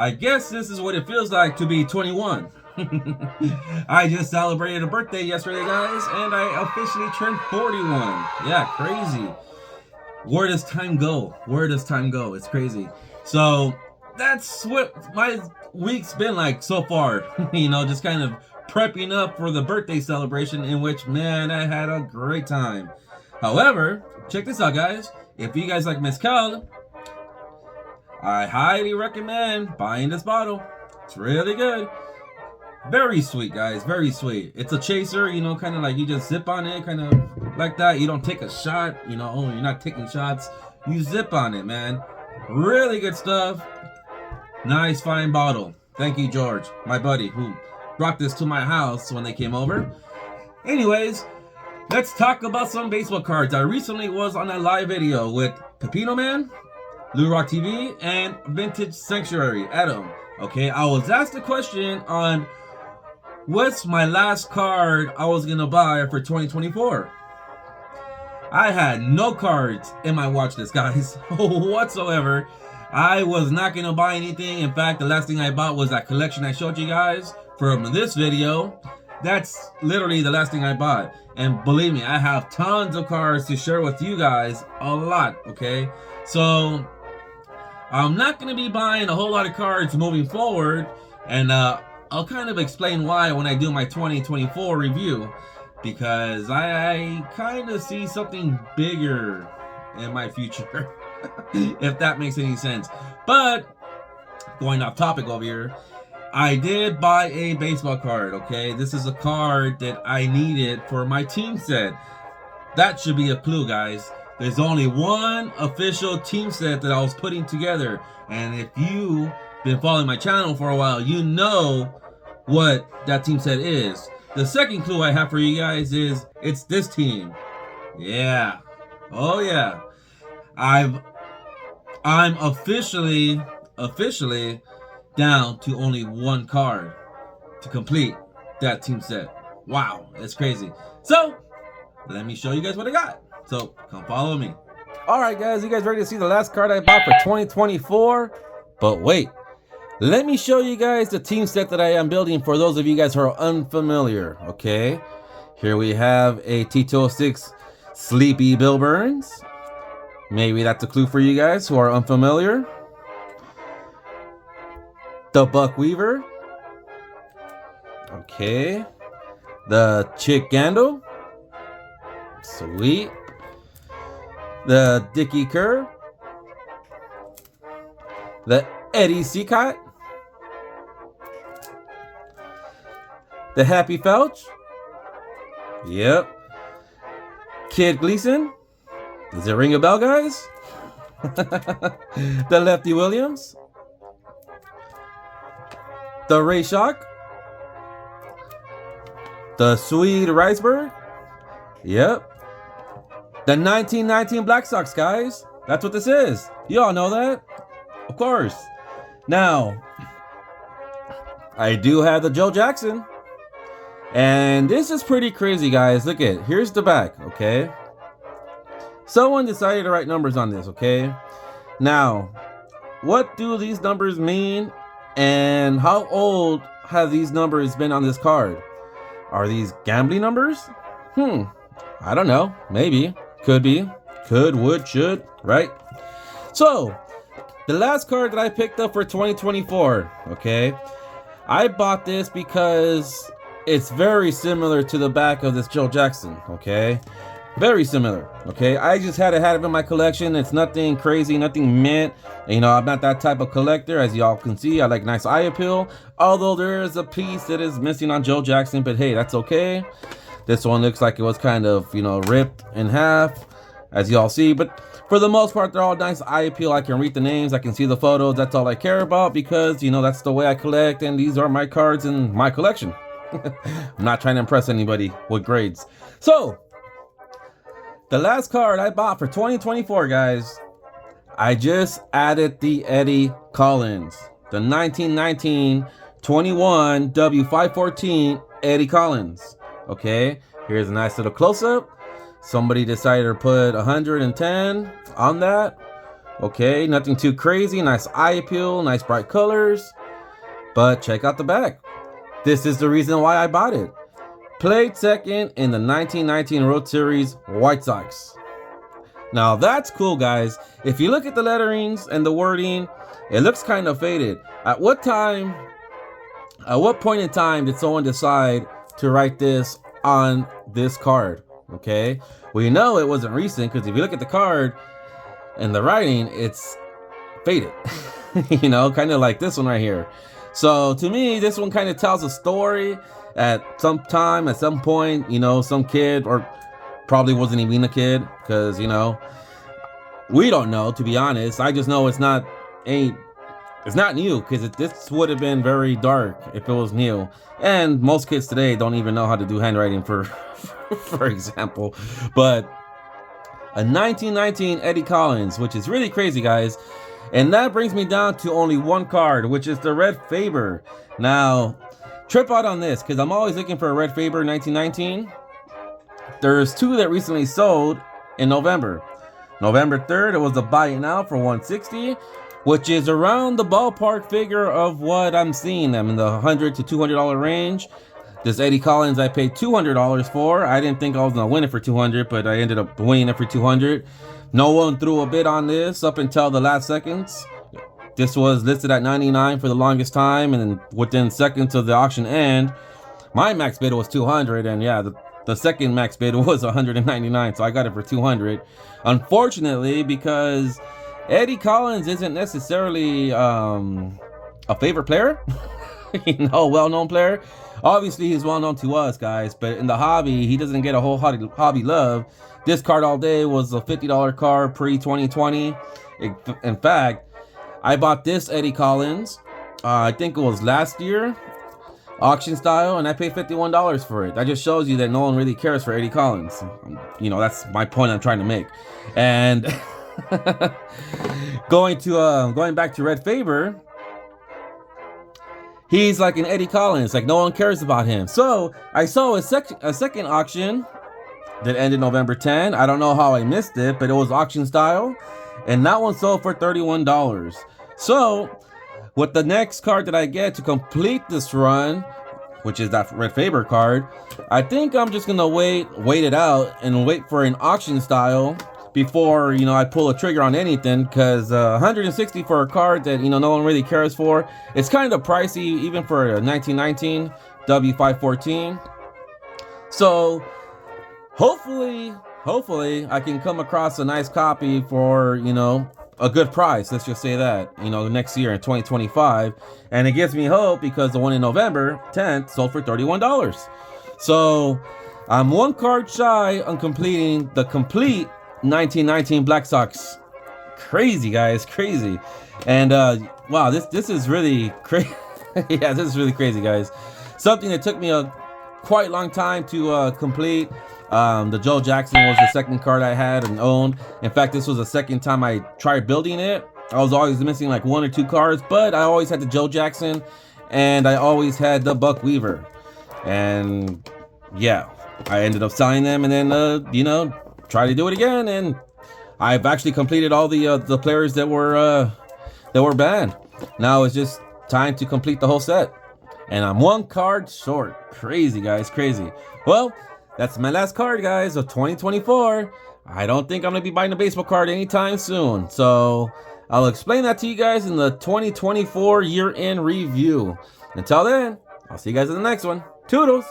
I guess this is what it feels like to be 21. I just celebrated a birthday yesterday, guys, and I officially turned 41. Yeah, crazy. Where does time go? Where does time go? It's crazy. So that's what my week's been like so far. Just kind of prepping up for the birthday celebration, in which, man, I had a great time. However, check this out, guys. If you guys like mezcal, I highly recommend buying this bottle. It's really good. Very sweet, guys. Very sweet. It's a chaser, kind of like you just zip on it, kind of like that. You don't take a shot, you're not taking shots. You zip on it, man. Really good stuff. Nice, fine bottle. Thank you, George, my buddy, who brought this to my house when they came over. Anyways, let's talk about some baseball cards. I recently was on a live video with Pepino Man, Lou Rock TV, and Vintage Sanctuary, Adam. Okay, I was asked a question on what's my last card I was gonna buy for 2024. I had no cards in my watch list, guys, whatsoever. I was not gonna buy anything. In fact, the last thing I bought was that collection I showed you guys from this video. That's literally the last thing I bought. And believe me, I have tons of cards to share with you guys, a lot, okay? So I'm not gonna be buying a whole lot of cards moving forward, and I'll kind of explain why when I do my 2024 review, because I kind of see something bigger in my future, if that makes any sense. But going off topic over here, I did buy a baseball card, okay? This is a card that I needed for my team set. That should be a clue, guys. There's only one official team set that I was putting together, and if you've been following my channel for a while, you know what that team set is. The second clue I have for you guys is it's this team. Yeah. Oh yeah. I'm officially down to only one card to complete that team set. Wow, that's crazy. So let me show you guys what I got. So come follow me. All right, guys, you guys ready to see the last card I bought for 2024? But wait, let me show you guys the team set that I am building for those of you guys who are unfamiliar. Okay, here we have a T206 Sleepy Bill Burns. Maybe that's a clue for you guys who are unfamiliar. The Buck Weaver. Okay. The Chick Gandil. Sweet. The Dickie Kerr. The Eddie Seacott. The Happy Felch. Yep. Kid Gleason. Does it ring a bell, guys? The Lefty Williams. The Ray Shock. The Swede Riceberg. Yep. The 1919 Black Sox, guys. That's what this is. You all know that. Of course. Now, I do have the Joe Jackson. And this is pretty crazy, guys. Look at it. Here's the back, okay? Someone decided to write numbers on this, okay? Now, what do these numbers mean? And how old have these numbers been on this card? Are these gambling numbers? I don't know. Maybe. Could be. Could, would, should, right? So, the last card that I picked up for 2024, okay? I bought this because it's very similar to the back of this Joe Jackson, okay? Very similar, okay? I just had to have it in my collection. It's nothing crazy, nothing mint. I'm not that type of collector. As y'all can see, I like nice eye appeal. Although there is a piece that is missing on Joe Jackson, but hey, that's okay. This one looks like it was kind of, ripped in half, as y'all see. But for the most part, they're all nice eye appeal. I can read the names, I can see the photos. That's all I care about because, that's the way I collect. And these are my cards in my collection. I'm not trying to impress anybody with grades. So, the last card I bought for 2024, guys, I just added the Eddie Collins. The 1919 21 W514 Eddie Collins. Okay, here's a nice little close-up. Somebody decided to put 110 on that. Okay, nothing too crazy. Nice eye appeal, nice bright colors. But check out the back. This is the reason why I bought it. Played second in the 1919 World Series White Sox. Now that's cool, guys. If you look at the letterings and the wording, it looks kind of faded. At what point in time did someone decide to write this on this card? Okay, we know it wasn't recent because if you look at the card and the writing, it's faded. You know, kind of like this one right here. So to me, this one kind of tells a story. At some time, at some point, you know, some kid, or probably wasn't even a kid, because, you know, we don't know, to be honest. I just know it's not new, because this would have been very dark if it was new. And most kids today don't even know how to do handwriting, for example. But a 1919 Eddie Collins, which is really crazy, guys. And that brings me down to only one card, which is the Red Faber. Now, trip out on this, because I'm always looking for a Red Faber 1919. There's two that recently sold in November. November 3rd, it was a buy it now for $160, which is around the ballpark figure of what I'm seeing them in the $100 to $200 range. This Eddie Collins I paid $200 for. I didn't think I was gonna win it for $200, but I ended up winning it for $200. No one threw a bid on this up until the last seconds. This was listed at $99 for the longest time, and then within seconds of the auction end, my max bid was $200, and yeah, the second max bid was $199, so I got it for $200. Unfortunately, because Eddie Collins isn't necessarily a favorite player, you know, well-known player. Obviously, he's well-known to us, guys, but in the hobby, he doesn't get a whole hobby love. This card all day was a $50 card pre-2020. In fact, I bought this Eddie Collins, I think it was last year, auction style, and I paid $51 for it. That just shows you that no one really cares for Eddie Collins. You know, that's my point I'm trying to make. And going back to Red Faber, he's like an Eddie Collins, like no one cares about him. So I saw a second auction that ended November 10. I don't know how I missed it, but it was auction style, and that one sold for $31. So with the next card that I get to complete this run, which is that Red Faber card, I think I'm just gonna wait it out and wait for an auction style before, you know, I pull a trigger on anything, because $160 for a card that, you know, no one really cares for, it's kind of pricey even for a 1919 W514. So hopefully I can come across a nice copy for, you know, a good price. Let's just say that, you know, next year in 2025. And it gives me hope, because the one in November 10th sold for $31. So I'm one card shy on completing the complete 1919 Black Sox. Crazy, guys, crazy. And wow, this is really crazy. Yeah, this is really crazy, guys. Something that took me a quite long time to complete. The Joe Jackson was the second card I had and owned. In fact, this was the second time I tried building it. I was always missing like one or two cards, but I always had the Joe Jackson, and I always had the Buck Weaver. And yeah, I ended up selling them, and then you know, try to do it again, and I've actually completed all the players that were banned. Now it's just time to complete the whole set, and I'm one card short. Crazy, guys, crazy. Well, that's my last card, guys, of 2024. I don't think I'm gonna be buying a baseball card anytime soon, so I'll explain that to you guys in the 2024 year-end review. Until then, I'll see you guys in the next one. Toodles!